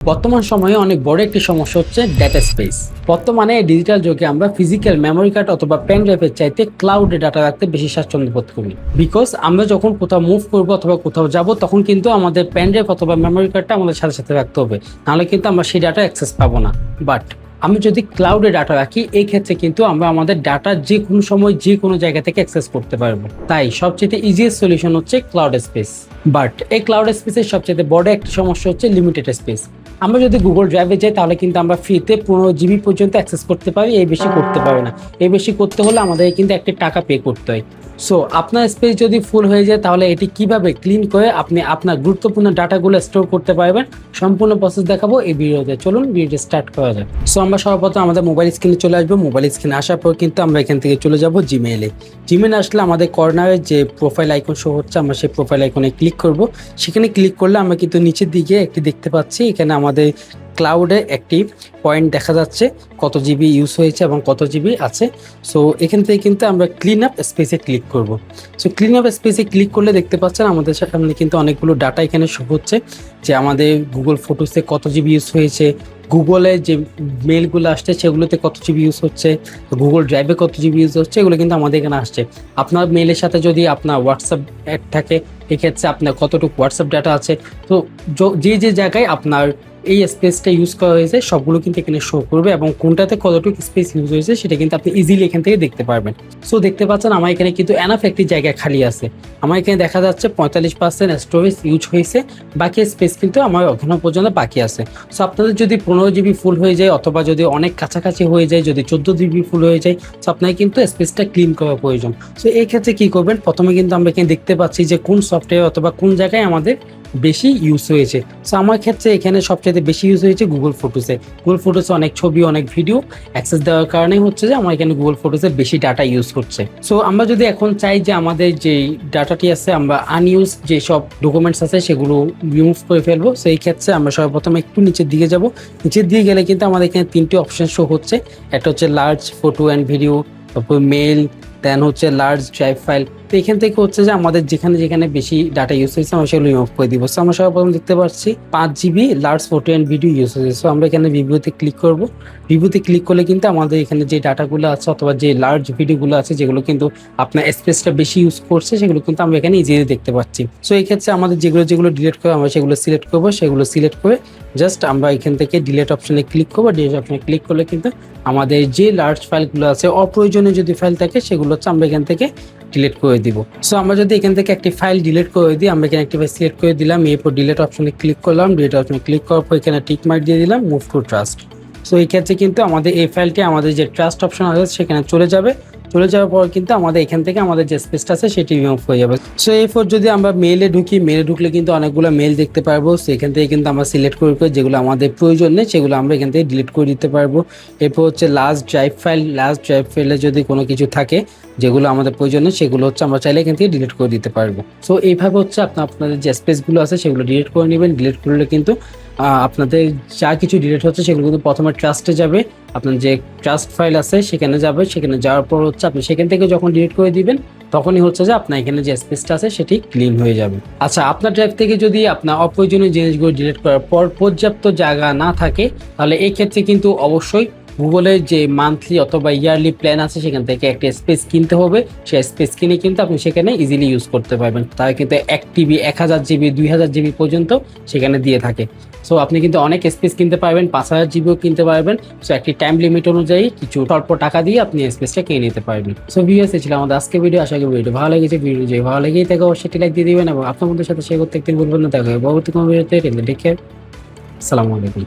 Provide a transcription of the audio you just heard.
বর্তমান সময়ে অনেক বড় একটি সমস্যা হচ্ছে ডেটা স্পেস। বর্তমানে ডিজিটাল যুগে আমরা ফিজিক্যাল মেমোরি কার্ড অথবা পেন ড্রাইভের চাইতে ক্লাউডে ডাটা রাখতে বেশি স্বাচ্ছন্দ্য বোধ করি। বিকজ আমরা যখন কোথাও মুভ করবো অথবা কোথাও যাব তখন কিন্তু আমাদের পেন ড্রাইভ অথবা মেমোরি কার্ডটা আমাদের সাথে সাথে রাখতে হবে, নাহলে কিন্তু আমরা সেই ডাটা অ্যাক্সেস পাবো না। বাট আমি যদি ক্লাউডে ডাটা রাখি, এই ক্ষেত্রে কিন্তু আমরা আমাদের ডাটা যে কোনো সময় যে কোনো জায়গা থেকে অ্যাক্সেস করতে পারবো। তাই সবচেয়ে ইজিয়েস্ট সলিউশন হচ্ছে ক্লাউড স্পেস। বাট এই ক্লাউড স্পেসের সবচেয়ে বড় একটি সমস্যা হচ্ছে লিমিটেড স্পেস। আমরা যদি গুগল ড্রাইভে যাই তাহলে কিন্তু আমরা ফ্রিতে 15 জিবি পর্যন্ত অ্যাক্সেস করতে পারি, এই বেশি করতে পারি না। এই বেশি করতে হলে আমাদের কিন্তু একটা টাকা পে করতে হয়। সো আপনার স্পেস যদি ফুল হয়ে যায় তাহলে এটি কিভাবে ক্লিন করে আপনি আপনার গুরুত্বপূর্ণ ডাটাগুলো স্টোর করতে পারবেন, সম্পূর্ণ প্রসেস দেখাবো এই ভিডিওতে। চলুন ভিডিওটি স্টার্ট করা যাক। সো আমরা সর্বপ্রথম আমাদের মোবাইল স্ক্রিনে চলে আসবো। মোবাইল স্ক্রিনে আসার পর কিন্তু আমরা এখান থেকে চলে যাব জিমেইলে। জিমেইলে আসলে আমাদের কর্নারে যে প্রোফাইল আইকন শো হচ্ছে, আমরা সেই প্রোফাইল আইকনে ক্লিক করব। সেখানে ক্লিক করলে আমরা কিন্তু নিচের দিকে একটি দেখতে পাচ্ছি, এখানে আমাদের ক্লাউডে একটি পয়েন্ট দেখা যাচ্ছে কত জিবি ইউজ হয়েছে এবং কত জিবি আছে। সো এখান থেকে কিন্তু আমরা ক্লিন আপ স্পেসে ক্লিক করব। সো ক্লিন আপ স্পেসে ক্লিক করলে দেখতে পাচ্ছেন আমাদের সামনে কিন্তু অনেকগুলো ডাটা এখানে শো হচ্ছে, যে আমাদের গুগল ফটোসে কত জিবি ইউজ হয়েছে, গুগলে যে মেলগুলো আসছে সেগুলোতে কত জিবি ইউজ হচ্ছে, গুগল ড্রাইভে কত জিবি ইউজ হচ্ছে, এগুলো কিন্তু আমাদের এখানে আসছে। আপনার মেলের সাথে যদি আপনার হোয়াটসঅ্যাপ অ্যাড থাকে, এক্ষেত্রে আপনার কতটুকু হোয়াটসঅ্যাপ ডাটা আছে, তো যে জায়গায় আপনার এই স্পেসটা ইউজ করা হয়েছে সবগুলো কিন্তু এখানে শো করবে, এবং কোনটাতে কতটুকু স্পেস ইউজ হয়েছে সেটা কিন্তু আপনি ইজিলি এখান থেকে দেখতে পারবেন। সো দেখতে পাচ্ছেন আমার এখানে কিন্তু এনাফ একটি জায়গা খালি আছে। আমার এখানে দেখা যাচ্ছে 45% স্টোরেজ ইউজ হয়েছে, বাকি স্পেস কিন্তু আমার এখনো পর্যন্ত বাকি আছে। সো আপনাদের যদি 15 জিবি ফুল হয়ে যায় অথবা যদি অনেক কাছাকাছি হয়ে যায়, যদি 14 জিবি ফুল হয়ে যায়, সো আপনাকে কিন্তু স্পেসটা ক্লিন করা প্রয়োজন। সো এই ক্ষেত্রে কী করবেন, প্রথমে কিন্তু আমরা এখানে দেখতে পাচ্ছি যে কোন সফটওয়্যার অথবা কোন জায়গায় আমাদের বেশি ইউজ হয়েছে। সো আমার ক্ষেত্রে এখানে সবচেয়ে বেশি ইউজ হয়েছে গুগল ফটোসে। গুগল ফটোসে অনেক ছবি অনেক ভিডিও অ্যাক্সেস দেওয়ার কারণে হচ্ছে যে আমার এখানে গুগল ফটোসে বেশি ডাটা ইউজ করছে। সো আমরা যদি এখন চাই যে আমাদের যে ডাটাটি আছে, আমরা আনইউজ যেসব ডকুমেন্টস আছে সেগুলো রিমুভ করে ফেলবো, সেই ক্ষেত্রে আমরা সর্বপ্রথমে একটু নিচের দিকে যাব। নিচের দিকে গেলে কিন্তু আমাদের এখানে 3টি অপশন শো হচ্ছে। একটা হচ্ছে লার্জ ফটো অ্যান্ড ভিডিও, তারপর মেল, দেন হচ্ছে লার্জ ড্রাইভ ফাইল। তো এখান থেকে হচ্ছে যে আমাদের যেখানে যেখানে বেশি ডাটা ইউজ হয়েছে আমরা সেগুলো রিমুভ করে দিব। সো আমরা সর্বপ্রথম দেখতে পাচ্ছি 5 GB large photo and video use হয়েছে। সো আমরা এখানে রিভিউতে ক্লিক করব। রিভিউতে ক্লিক করলে কিন্তু আমাদের এখানে যে ডাটাগুলো আছে অথবা যে লার্জ ভিডিওগুলো আছে যেগুলো কিন্তু আপনার স্পেসটা বেশি ইউজ করছে, সেগুলো কিন্তু আমরা এখানে ইজিলি দেখতে পাচ্ছি। সো এই ক্ষেত্রে আমাদের যেগুলো ডিলিট করে আমরা সেগুলো সিলেক্ট করবো। সেগুলো সিলেক্ট করে জাস্ট আমরা এখান থেকে ডিলিট অপশনে ক্লিক করবো। ডিলিট অপশনে ক্লিক করলে কিন্তু আমাদের যে লার্জ ফাইলগুলো আছে, অপ্রয়োজনীয় যদি ফাইল থাকে সেগুলো হচ্ছে আমরা এখান থেকে ডিলিট করে দিব। সো আমরা যদি এখান থেকে একটি ফাইল ডিলিট করে দিই, আমরা এখানে একটি ফাইল সিলেক্ট করে দিলাম, এরপর ডিলিট অপশনে ক্লিক করলাম। ডিলিট অপশনে ক্লিক করার পর এখানে টিক মার্ক দিয়ে দিলাম, মুভ টু ট্রাস্ট। সো এই ক্ষেত্রে কিন্তু আমাদের এই ফাইলটি আমাদের যে ট্রাস্ট অপশন আছে সেখানে চলে যাবে। চলে যাওয়ার পর কিন্তু আমাদের এখান থেকে আমাদের যে স্পেসটা আছে সেটি রিমুভ হয়ে যাবে। সো এরপর যদি আমরা মেলে ঢুকি, মেলে ঢুকলে কিন্তু অনেকগুলো মেল দেখতে পারবো। সেখান থেকে কিন্তু আমরা সিলেক্ট করে যেগুলো আমাদের প্রয়োজন নেই সেগুলো আমরা এখান থেকে ডিলিট করে দিতে পারবো। এরপর হচ্ছে last drive file. Last drive ফাইলে যদি কোনো কিছু থাকে যেগুলো আমাদের প্রয়োজন নেই সেগুলো হচ্ছে আমরা চাইলে এখান থেকে ডিলিট করে দিতে পারবো। সো এইভাবে হচ্ছে আপনাদের যে স্পেসগুলো আছে সেগুলো ডিলিট করে নেবেন। ডিলিট করলে কিন্তু আপনাদের যা কিছু ডিলিট হচ্ছে সেগুলো কিন্তু প্রথমে ট্রাস্টে যাবে, আপনার যে ট্রাস্ট ফাইল আছে সেখানে যাবে। সেখানে যাওয়ার পর হচ্ছে আপনি সেখান থেকে যখন ডিলিট করে দিবেন তখনই হচ্ছে যে আপনার এখানে যে স্পেসটা আছে সেটি ক্লিন হয়ে যাবে। আচ্ছা, আপনার ড্রাইভ থেকে যদি আপনার অপ্রয়োজনীয় জিনিসগুলো ডিলিট করার পর পর্যাপ্ত জায়গা না থাকে, তাহলে এই ক্ষেত্রে কিন্তু অবশ্যই গুগলের যে মান্থলি অথবা ইয়ারলি প্ল্যান আছে সেখান থেকে একটা স্পেস কিনতে হবে। সেই স্পেস কিনে কিন্তু আপনি সেখানে ইজিলি ইউজ করতে পারবেন। তাই কিন্তু 1 টিবি 1000 জিবি 2000 জিবি পর্যন্ত সেখানে দিয়ে থাকে। সো আপনি কিন্তু অনেক স্পেস কিনতে পারবেন, 5000 জিবিও কিনতে পারবেন। সো একটি টাইম লিমিট অনুযায়ী কিছু অল্প টাকা দিয়ে আপনি স্পেসটা কিনে নিতে পারবেন। সো ভিউয়ার্স, এই ছিল আমাদের আজকে ভিডিও। আশা করি ভিডিও ভালো লেগেছে। ভিডিও যদি ভালো লেগেই থাকে অবশ্যই লাইক দিয়ে দিবেন এবং আপনার বন্ধুদের সাথে শেয়ার করতে একদিন বলবেন না। দেখা হবে পরবর্তী কোনো ভিডিওতে। টেক কেয়ার, আসসালামু আলাইকুম।